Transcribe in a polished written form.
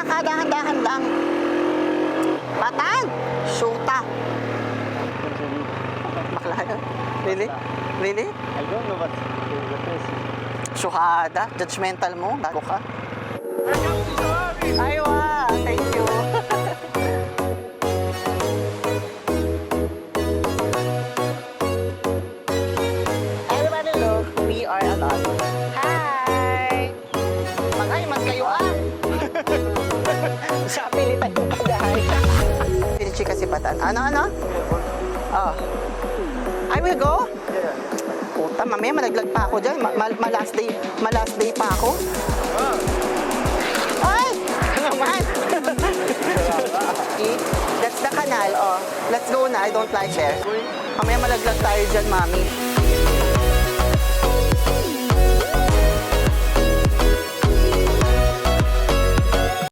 ka, dahan-dahan lang. Patan! Shoota. Baklaya? Really? Really? I don't know what the place is. Syuhada? Judgmental mo? Bago ka? Aywa! Thank you. Everybody look, we are a lot. Hi! Magay, man kayo ah! Sa pilitan yung pagdahay. Pinichi kasi Patan. Ano? Oh. I will go? Yeah. Puta, mamaya malaglag pa ako dyan. Ma-last day pa ako. Ay! Ano naman? See? That's the canal, oh. Let's go na. I don't like there. Mamaya malaglag tayo dyan, mami.